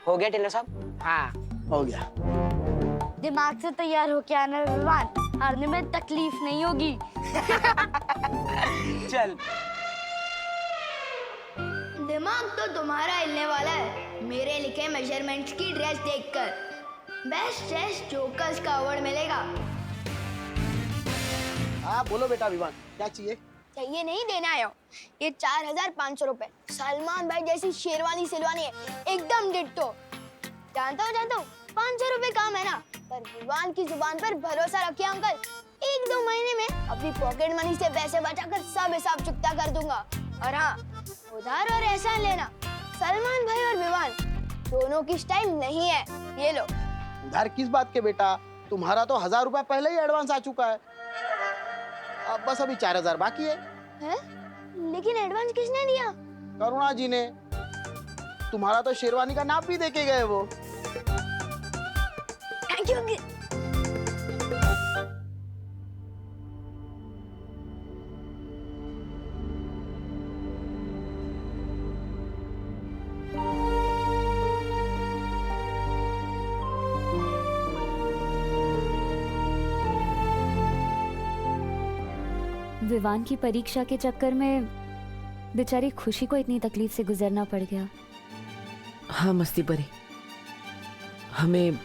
हो गया टेलर साहब? हाँ हो गया। दिमाग से तैयार होके आना विवान, हारने में तकलीफ नहीं होगी। चल। दिमाग तो तुम्हारा हिलने वाला है मेरे लिखे मेजरमेंट्स की ड्रेस देखकर। बेस्ट ड्रेस जोकर्स का अवार्ड मिलेगा। हाँ बोलो बेटा विवान, क्या चाहिए? चाहिए नहीं, देना आया हूँ। ये 4500 रुपए। सलमान भाई जैसी शेरवानी सिलवानी है, एकदम डिट्टो। जानता हूँ 500 रुपए काम है ना, पर विवान की जुबान पर भरोसा रखिए अंकल। 1-2 महीने में अपनी पॉकेट मनी से पैसे बचाकर सब हिसाब चुकता कर दूंगा। और हाँ, उधार और एहसान लेना सलमान भाई और विवान दोनों की स्टाइल नहीं है। ये लो। उधार किस बात के बेटा, तुम्हारा तो 1000 रुपया पहले ही एडवांस आ चुका है। अब बस अभी 4000 बाकी है। लेकिन एडवांस किसने दिया? करुणा जी ने। तुम्हारा तो शेरवानी का नाप भी देके गए वो। Thank you. विवान की परीक्षा के चक्कर में बेचारी खुशी को इतनी तकलीफ से गुजरना पड़ गया। हाँ मस्ती परी, हमें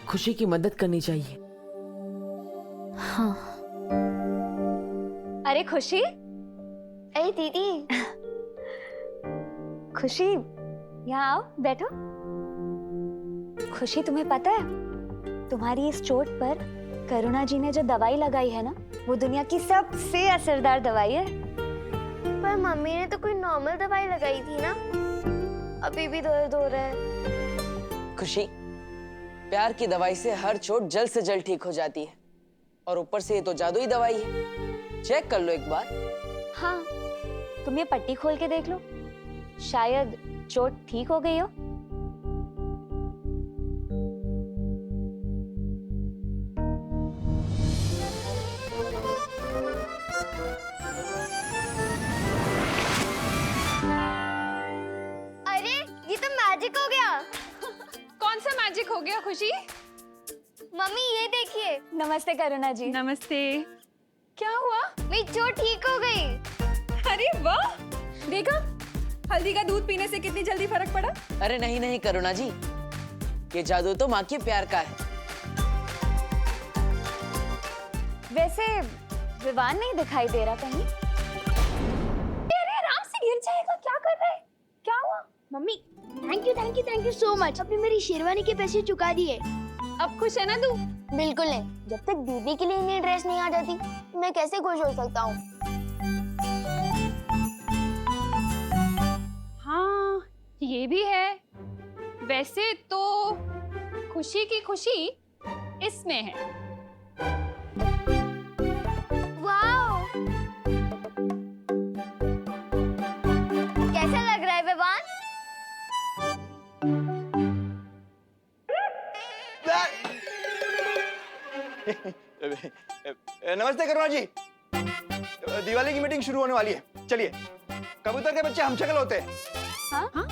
खुशी की मदद करनी चाहिए। हाँ। अरे खुशी, अरे दीदी। खुशी यहाँ आओ, बैठो। खुशी तुम्हें पता है, तुम्हारी इस चोट पर करुणा जी ने जो दवाई लगाई है ना, वो दुनिया की सबसे असरदार दवाई है। पर मम्मी ने तो कोई नॉर्मल दवाई लगाई थी ना, अभी भी दर्द हो रहा है। खुशी, प्यार की दवाई से हर चोट जल्द से जल्द ठीक हो जाती है, और ऊपर से ये तो जादुई दवाई है। चेक कर लो एक बार। हाँ, तुम ये पट्टी खोल के देख लो, शायद चोट ठीक हो गई हो। अरे ये तो मैजिक हो गया। कौन सा मैजिक हो गया खुशी? मम्मी ये देखिए। नमस्ते करुणा जी। नमस्ते। क्या हुआ? मेरी चोट ठीक हो गई। अरे वाह, देखा हल्दी का दूध पीने से कितनी जल्दी फर्क पड़ा। अरे नहीं नहीं करुणा जी, ये जादू तो माँ के प्यार का है। वैसे विवान नहीं दिखाई दे रहा कहीं। अरे आराम से गिर जाएगा, क्या कर रहा है? क्या हुआ? Mummy thank you so much. आपने मेरी शेरवानी के पैसे चुका दिए। अब खुश है ना तू? बिल्कुल नहीं, जब तक दीदी के लिए नई ड्रेस नहीं आ जाती मैं कैसे खुश हो सकता हूँ। हाँ ये भी है। वैसे तो खुशी की खुशी इसमें है। वाओ, कैसा लग रहा है विवान? नमस्ते करुणा जी, दिवाली की मीटिंग शुरू होने वाली है, चलिए। कबूतर के बच्चे हम शक्ल होते हैं। हाँ?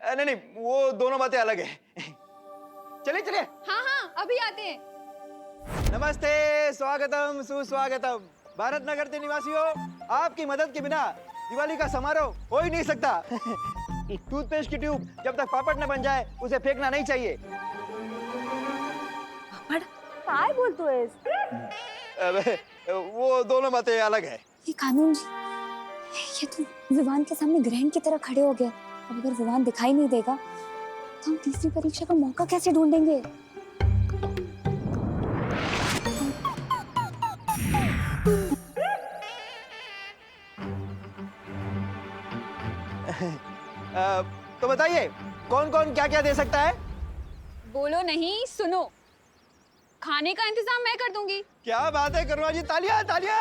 नहीं नहीं, वो दोनों बातें अलग है। चलिए चलिए। हाँ हाँ अभी आते हैं। नमस्ते, स्वागतम सुस्वागतम। भारत नगर के निवासियों, आपकी मदद के बिना दिवाली का समारोह हो ही नहीं सकता। टूथपेस्ट की ट्यूब जब तक पापड़ न बन जाए उसे फेंकना नहीं चाहिए। काय बोलतो है? वो दोनों बातें अलग है। ये कानून जी, ये तो विवान के सामने ग्रहण की तरह खड़े हो गया। अब अगर विवान दिखाई नहीं देगा तो हम तीसरी परीक्षा का मौका कैसे ढूंढेंगे? तो बताइए कौन कौन क्या क्या दे सकता है? बोलो नहीं, सुनो। खाने का इंतजाम मैं कर दूंगी। क्या बात है करुणा जी, तालियां तालियां।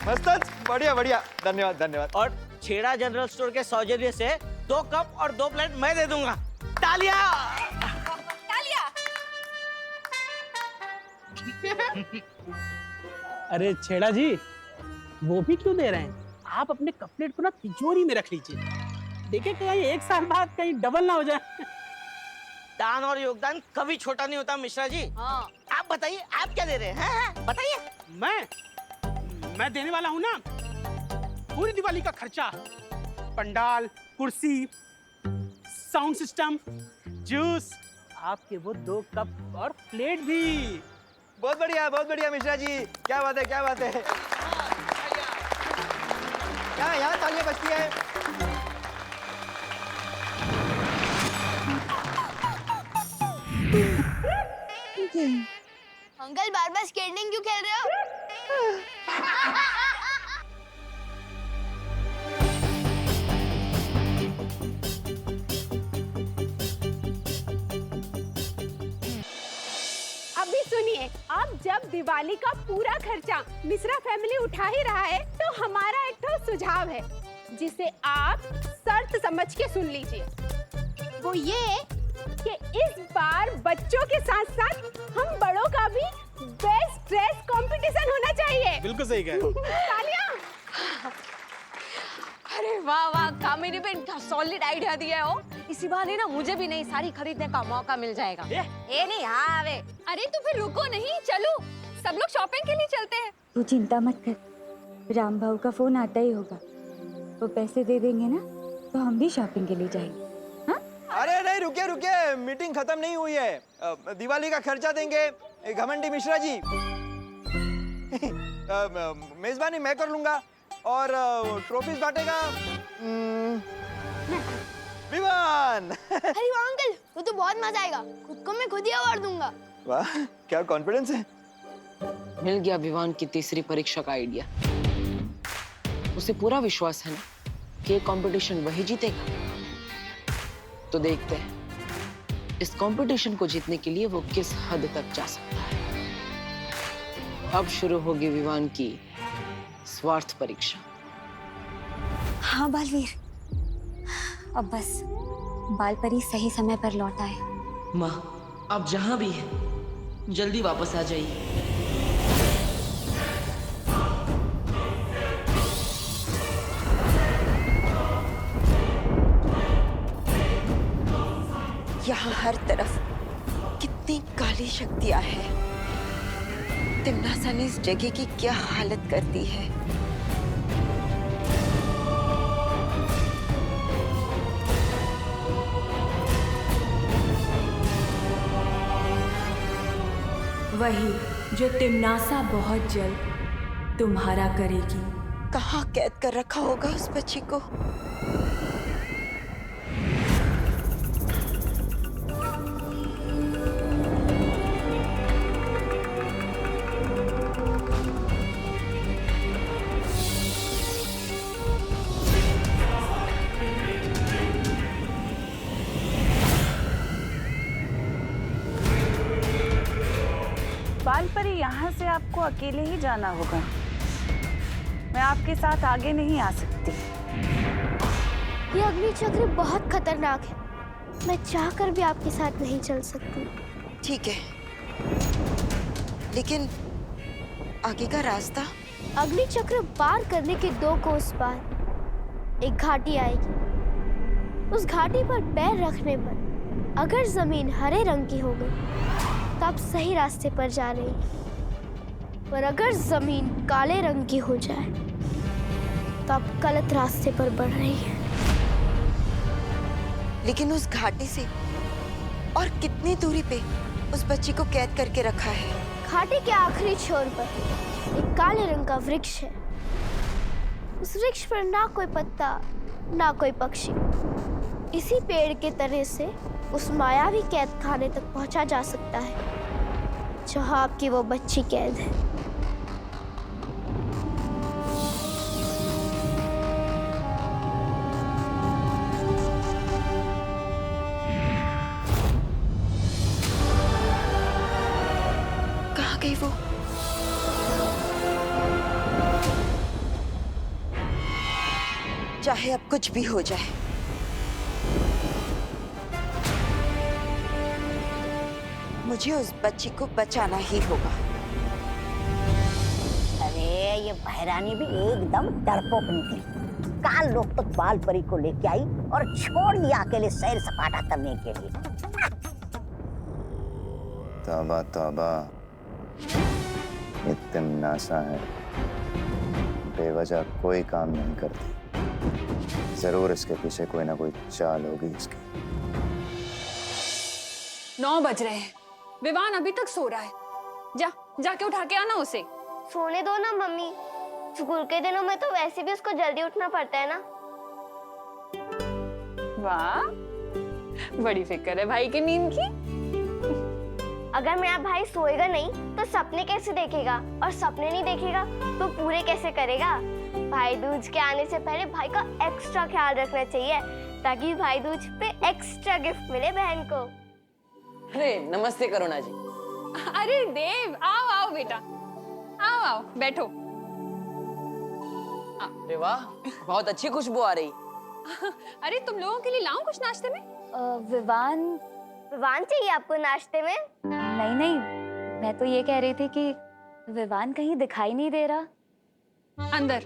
मस्त, बढ़िया बढ़िया, धन्यवाद धन्यवाद। और छेड़ा जनरल स्टोर के सौजन्य से 2 कप और 2 प्लेट मैं दे दूंगा। तालियां। तालिया। अरे छेड़ा जी, वो भी क्यों दे रहे हैं? आप अपने कपलेट को ना तिजोरी में रख लीजिए। देखिए कहीं 1 साल बाद कहीं डबल ना हो जाए। दान और योगदान कभी छोटा नहीं होता मिश्रा जी। हाँ। आप बताइए, आप क्या दे रहे हैं? हाँ, बताइए। मैं देने वाला हूँ ना पूरी दिवाली का खर्चा, पंडाल, कुर्सी, साउंड सिस्टम, जूस, आपके वो 2 कप और प्लेट भी। बहुत बढ़िया मिश्रा जी, क्या बात है, क्या बात है। यहाँ तालियां बजती है। अंकल बार बार स्केटिंग क्यों खेल रहे हो? अभी सुनिए, अब जब दिवाली का पूरा खर्चा मिश्रा फैमिली उठा ही रहा है, तो हमारा एक तो सुझाव है जिसे आप शर्त समझ के सुन लीजिए। वो ये कि इस बार बच्चों के साथ साथ हम बड़ों का भी बेस्ट ड्रेस कंपटीशन होना चाहिए। बिल्कुल सही कह। तालियां। अरे वाह वाह, कामिनी पे सॉलिड आइडिया दिया हो। इसी बहाने ना मुझे भी नई साड़ी खरीदने का मौका मिल जाएगा। ये नहीं, हाँ वे। अरे तो फिर रुको नहीं, चलो सब लोग शॉपिंग के लिए चलते हैं। तू चिंता मत कर, राम भाऊ का फोन आता ही होगा। वो पैसे दे देंगे ना तो हम भी शॉपिंग के लिए जाएंगे। अरे नहीं, रुकिए, मीटिंग खत्म नहीं हुई है। दिवाली का खर्चा देंगे घमंडी मिश्रा जी। मेजबानी मैं कर लूंगा और ट्रॉफीज बांटेगा विवान। अरे वाह अंकल, वो तो बहुत मजा आएगा। खुद को मैं खुद ही अवार्ड दूंगा। वाह, क्या कॉन्फिडेंस है। मिल गया विवान की तीसरी परीक्षा का आइडिया। उसे पूरा विश्वास है ना कि ये कंपटीशन वही जीतेगा। तो देखते हैं इस कंपटीशन को जीतने के लिए वो किस हद तक जा सकता है। अब शुरू होगी विवान की स्वार्थ परीक्षा। हाँ बालवीर, अब बस बालपरी सही समय पर लौट आए। माँ, आप जहाँ भी हैं जल्दी वापस आ जाइए। यहाँ हर तरफ कितनी काली शक्तियाँ हैं। तिम्नासा ने इस जगह की क्या हालत कर दी है। वही जो तिम्नासा बहुत जल्द तुम्हारा करेगी। कहाँ कैद कर रखा होगा उस बच्ची को। बालपरी, यहाँ से आपको अकेले ही जाना होगा। मैं आपके साथ आगे नहीं आ सकती। ये अग्नि चक्र बहुत खतरनाक है। मैं चाहकर भी आपके साथ नहीं चल सकती। ठीक है, लेकिन आगे का रास्ता? अग्नि चक्र पार करने के 2 कोस बाद एक घाटी आएगी। उस घाटी पर पैर रखने पर अगर जमीन हरे रंग की हो गई तो आप सही रास्ते पर जा रही हैं। पर अगर जमीन काले रंग की हो जाए तो आप गलत रास्ते पर बढ़ रही हैं। लेकिन उस घाटी से और कितनी दूरी पे उस बच्ची को कैद करके रखा है? घाटी के आखिरी छोर पर एक काले रंग का वृक्ष है। उस वृक्ष पर ना कोई पत्ता, ना कोई पक्षी। इसी पेड़ के तने से उस मायावी कैद खाने तक पहुंचा जा सकता है जहां आपकी वो बच्ची कैद है। कहाँ गई वो? चाहे अब कुछ भी हो जाए, मुझे उस बच्ची को बचाना ही होगा। ये बहरानी भी एकदम डरपोक निकली। काल लोग तो बाल परी को लेके आई और छोड़ दिया अकेले सैर सपाटा करने के लिए। तौबा तौबा, ये तिमनासा है, बेवजह कोई काम नहीं करती। जरूर इसके पीछे कोई ना कोई चाल होगी इसकी। 9 बज रहे हैं, विवान अभी तक सो रहा है। जाके उठा के आना उसे। सोने दो ना मम्मी, स्कूल के दिनों में तो वैसे भी उसको जल्दी उठना पड़ता है ना। वाह, बड़ी फिक्र है भाई की नींद की। अगर मेरा भाई सोएगा नहीं तो सपने कैसे देखेगा, और सपने नहीं देखेगा तो पूरे कैसे करेगा। भाई दूज के आने से पहले भाई का एक्स्ट्रा ख्याल रखना चाहिए, ताकि भाई दूज पे एक्स्ट्रा गिफ्ट मिले बहन को। अरे नमस्ते करुणा जी। अरे देव, आओ आओ बेटा, आओ आओ बैठो। अरे वाह, बहुत अच्छी खुशबू आ रही। अरे तुम लोगों के लिए लाऊं कुछ नाश्ते में? विवान चाहिए आपको नाश्ते में? नहीं नहीं, मैं तो ये कह रही थी कि विवान कहीं दिखाई नहीं दे रहा। अंदर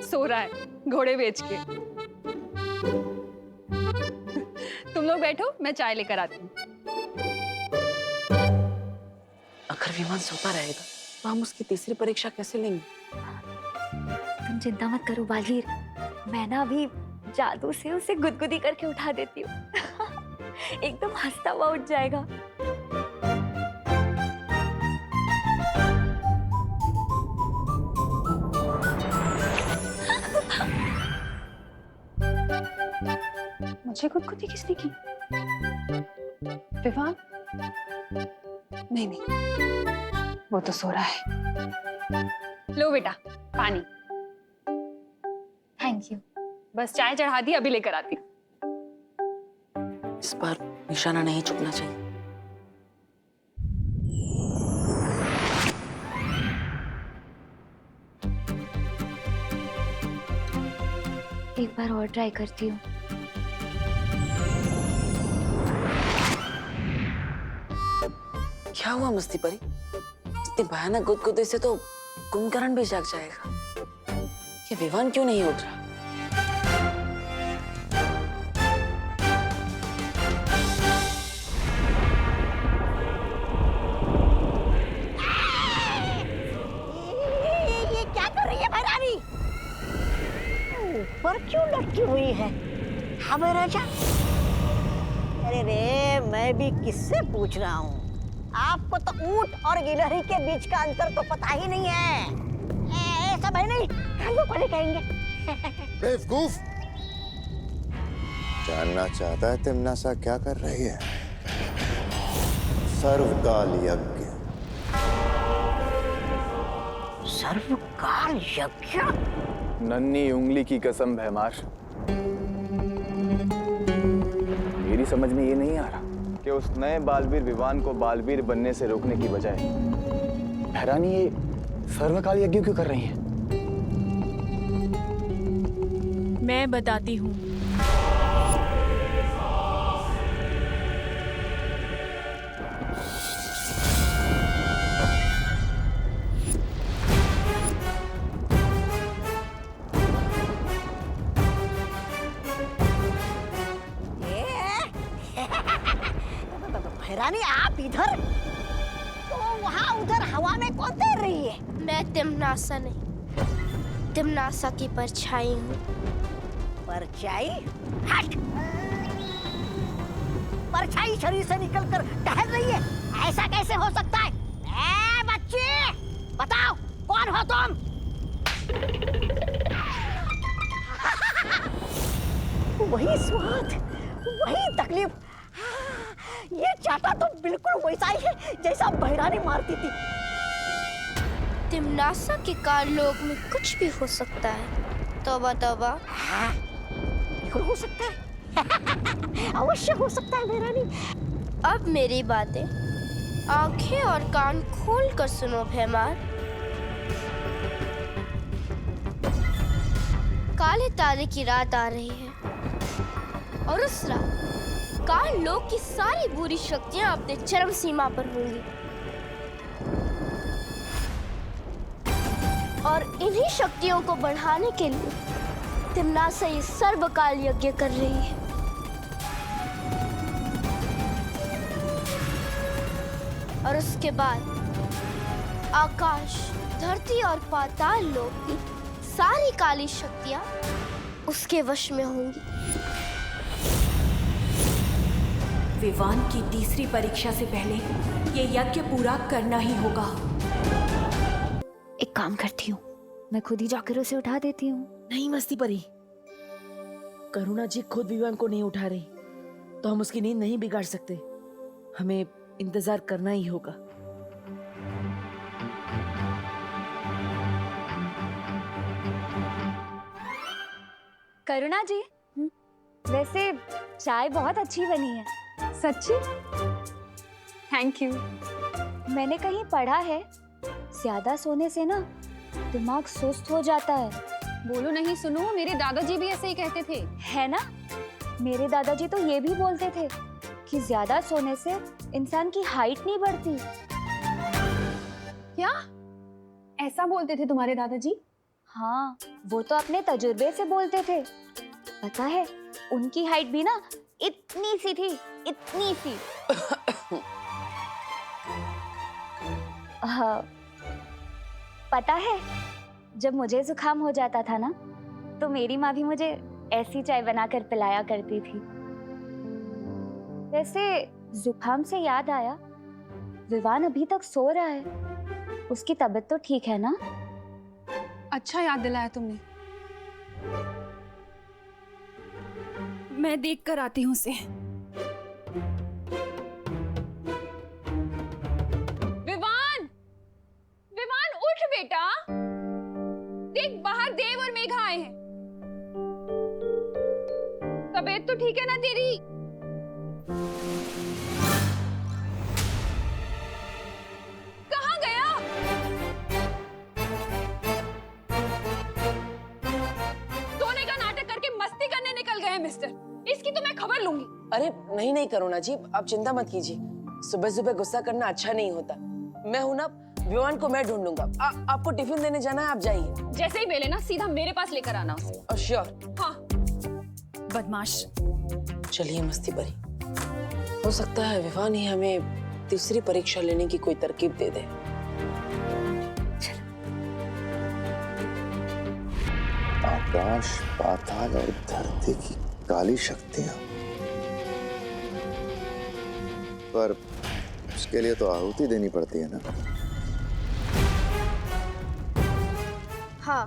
सो रहा है घोड़े बेच के। तुम लोग बैठो, मैं चाय लेकर आती हूँ। अगर विमान सोता रहेगा तो हम उसकी तीसरी परीक्षा कैसे लेंगे? तुम चिंता मत करो बालवीर, मैं ना अभी जादू से उसे गुदगुदी करके उठा देती हूँ। एकदम हंसता हुआ उठ जाएगा। मुझे गुदगुदी किसने की? विवान? नहीं, वो तो सो रहा है। लो बेटा पानी। Thank you. बस चाय चढ़ा दी, अभी लेकर आती हूँ। इस बार निशाना नहीं चुकना चाहिए। एक बार और ट्राई करती हूँ। क्या हुआ मस्ती परी? इतने भयानक गुदगुदे से तो कुंभकर्ण भी जाग जाएगा। ये विवान क्यों नहीं उठ रहा? ये क्या कर रही है बहरानी? ऊपर क्यों लटकी हुई है? हाँ राजा। अरे रे, मैं भी किससे पूछ रहा हूँ? आपको तो ऊंट और गिलहरी के बीच का अंतर तो पता ही नहीं है। ऐसा भाई नहीं, हम पहले कहेंगे। बेवकूफ! जानना चाहता है तिमनासा क्या कर रही है? सर्वकाल यज्ञ। सर्वकाल यज्ञ? नन्ही उंगली की कसम भैमार, मेरी समझ में ये नहीं आ रहा कि उस नए बालवीर विवान को बालवीर बनने से रोकने की बजाय बहरानी ये सर्वकाल यज्ञ क्यों कर रही हैं? मैं बताती हूँ। बहरानी आप इधर, तो वहाँ उधर हवा में कौन तैर रही है? मैं तिमनासा नहीं, तिमनासा की परछाई हूँ। परछाई? हट! परछाई शरीर से निकलकर टहल रही है, ऐसा कैसे हो सकता है? ए बच्चे, बताओ कौन हो तुम? वही स्वाद, वही तकलीफ। ये चाटा तो बिल्कुल वैसा ही है जैसा बहरानी मारती थी। तिमनासा के कारलोक में कुछ भी हो सकता है। तौबा तौबा। बिल्कुल हो सकता है। अवश्य हो सकता है बहरानी। अब मेरी बातें आंखें और कान खोल कर सुनो भैमार। काले तारे की रात आ रही है, और उस रात काल लोक की सारी बुरी शक्तियां अपने चरम सीमा पर होंगी। और इन्हीं शक्तियों को बढ़ाने के लिए तिम्नासा ये सर्वकाल यज्ञ कर रही है। और उसके बाद आकाश, धरती और पाताल लोक की सारी काली शक्तियां उसके वश में होंगी। विवान की तीसरी परीक्षा से पहले ये यज्ञ पूरा करना ही होगा। एक काम करती हूँ, मैं खुद ही जाकर उसे उठा देती हूँ। नहीं मस्ती परी, करुणा जी खुद विवान को नहीं उठा रही तो हम उसकी नींद नहीं बिगाड़ सकते। हमें इंतजार करना ही होगा। करुणा जी, वैसे चाय बहुत अच्छी बनी है। सच्ची? Thank you. मैंने कहीं पढ़ा है ज्यादा सोने से ना दिमाग सुस्त हो जाता है। बोलो नहीं सुनो, मेरे दादाजी भी ऐसे ही कहते थे। है ना, मेरे दादाजी तो ये भी बोलते थे कि ज्यादा सोने से इंसान की हाइट नहीं बढ़ती। क्या ऐसा बोलते थे तुम्हारे दादाजी? हाँ, वो तो अपने तजुर्बे से बोलते थे। पता है, उनकी हाइट भी ना इतनी सी थी, इतनी सी। हाँ, पता है, जब मुझे जुकाम हो जाता था ना, तो मेरी माँ भी मुझे ऐसी चाय बनाकर पिलाया करती थी। वैसे जुकाम से याद आया, विवान अभी तक सो रहा है। उसकी तबीयत तो ठीक है ना? अच्छा याद दिलाया तुमने। मैं देख कर आती हूँ उसे। विवान, विवान उठ बेटा, देख बाहर देव और मेघा आए हैं। तबीयत तो ठीक है ना तेरी? कहाँ गया? सोने का नाटक करके मस्ती करने निकल गए मिस्टर। इसकी तो मैं खबर लूंगी। अरे नहीं नहीं करुणा जी, आप चिंता मत कीजिए। सुबह सुबह गुस्सा करना अच्छा नहीं होता। मैं हूं ना, विवान को मैं ढूंढ लूंगा। आपको टिफिन देने जाना है, आप जाइए। जैसे ही मिले ना सीधा मेरे पास लेकर आना उसे। श्योर। हाँ। बदमाश। चलिए मस्ती परी, हो सकता है विवान ही हमें तीसरी परीक्षा लेने की कोई तरकीब दे दे। आकाश, पाताल और धरती की काली शक्तियां, पर उसके लिए तो आहुति देनी पड़ती है ना। हाँ,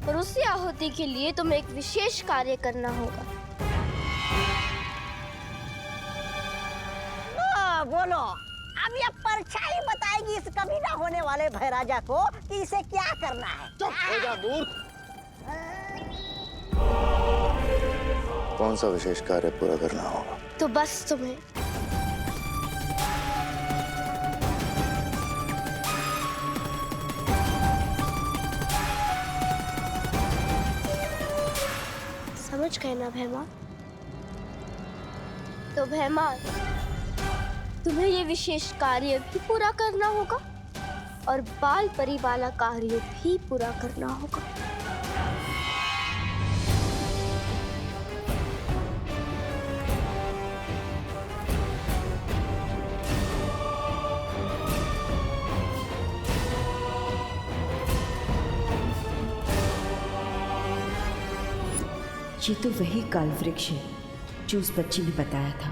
और उसी आहुति के लिए तुम्हें एक विशेष कार्य करना होगा। बोलो, अब ये परछाई बताएगी इस कभी ना होने वाले भैराजा को कि इसे क्या करना है। चुप हो जा मूर्ख। कौन सा विशेष कार्य पूरा करना होगा? तो बस तुम्हें समझ गए ना भैमान? तो भैमान, तुम्हें ये विशेष कार्य भी पूरा करना होगा और बाल परी वाला कार्य भी पूरा करना होगा। ये तो वही काल वृक्ष है जो उस बच्ची ने बताया था।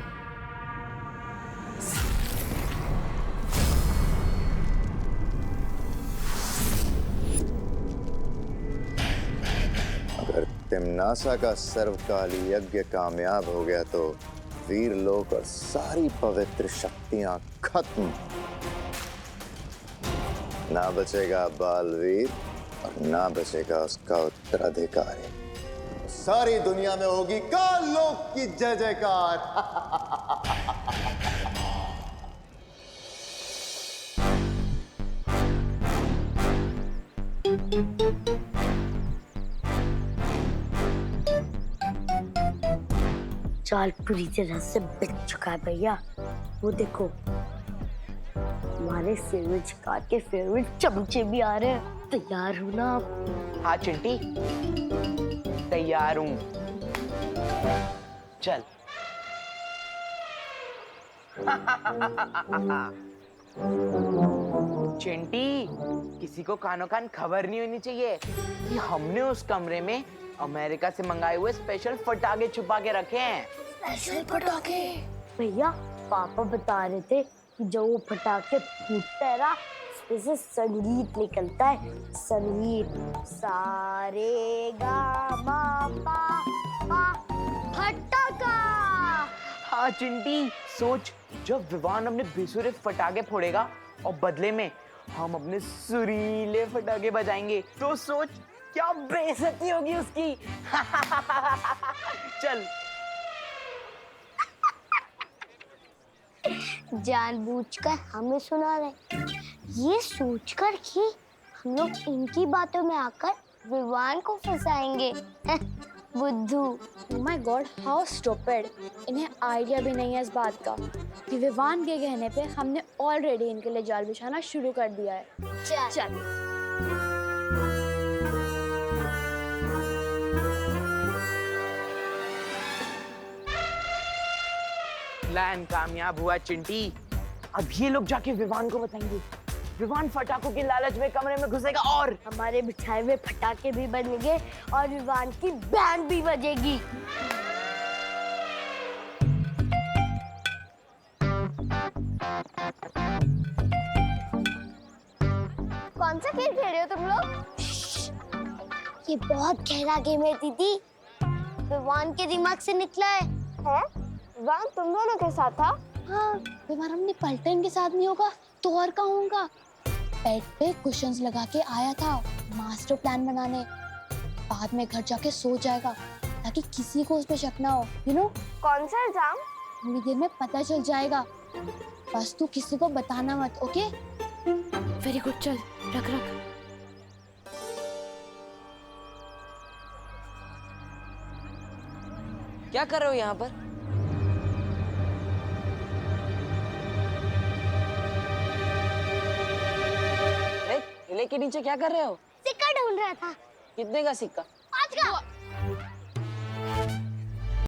अगर तिम्नासा का सर्वकाली यज्ञ कामयाब हो गया तो वीर लोक और सारी पवित्र शक्तियां खत्म। ना बचेगा बालवीर और ना बचेगा उसका उत्तराधिकारी। सारी दुनिया में होगी काल लोक की जय जयकार। चाल पूरी तरह से बिक चुका है भैया। वो देखो, हमारे फेवरेट कार के फेवरेट चमचे भी आ रहे हैं। तैयार हो ना आप? हाँ चिंटी, तैयार हूँ। चल। चिंटी, किसी को कानो कान खबर नहीं होनी चाहिए कि हमने उस कमरे में अमेरिका से मंगाए हुए स्पेशल फटाके छुपा के रखे हैं। स्पेशल पटाखे? भैया पापा बता रहे थे कि जब वो फटाके फूटते हैं ना, उसमें से संगीत निकलता है। संगीत सारे गा मा पा पा फटाका। हाँ चिंटी, सोच जब विवान अपने बेसुरे फटाके फोड़ेगा और बदले में हम अपने सुरीले फटाके बजाएंगे, तो सोच क्या बेइज्जती होगी उसकी। चल। जानबूझकर हमें सुना रहे, ये सोचकर कि हम लोग इनकी बातों में आकर विवान को फंसाएंगे। बुद्धू। Oh my God, how stupid! इन्हें आइडिया भी नहीं है इस बात का कि विवान के कहने पे हमने ऑलरेडी इनके लिए जाल बिछाना शुरू कर दिया है। चल। प्लान कामयाब हुआ चिंटी। अब ये लोग जाके विवान को बताएंगे। विवान फटाकों के लालच में कमरे में घुसेगा और हमारे बिछाए हुए फटाके भी बनेंगे और विवान की बैंड भी बजेगी। कौन सा खेल खेल रहे हो तुम लोग? ये बहुत गहरा गेम है दीदी, विवान के दिमाग से निकला है। विवान तुम दोनों के साथ था? हाँ, विवान अपने पलटन के साथ नहीं होगा तो और कहाँ होगा? बेड पे कुशन्स लगा के आया था मास्टर प्लान बनाने। बाद में घर जाके सो जाएगा ताकि किसी को उस पे शक ना हो। यू नो कौन सा एग्जाम? थोड़ी देर में पता चल जाएगा, बस तू किसी को बताना मत, ओके? वेरी गुड, चल रख। क्या कर रहे हो यहाँ पर? किले के नीचे क्या कर रहे हो? सिक्का ढूंढ रहा था। कितने का सिक्का?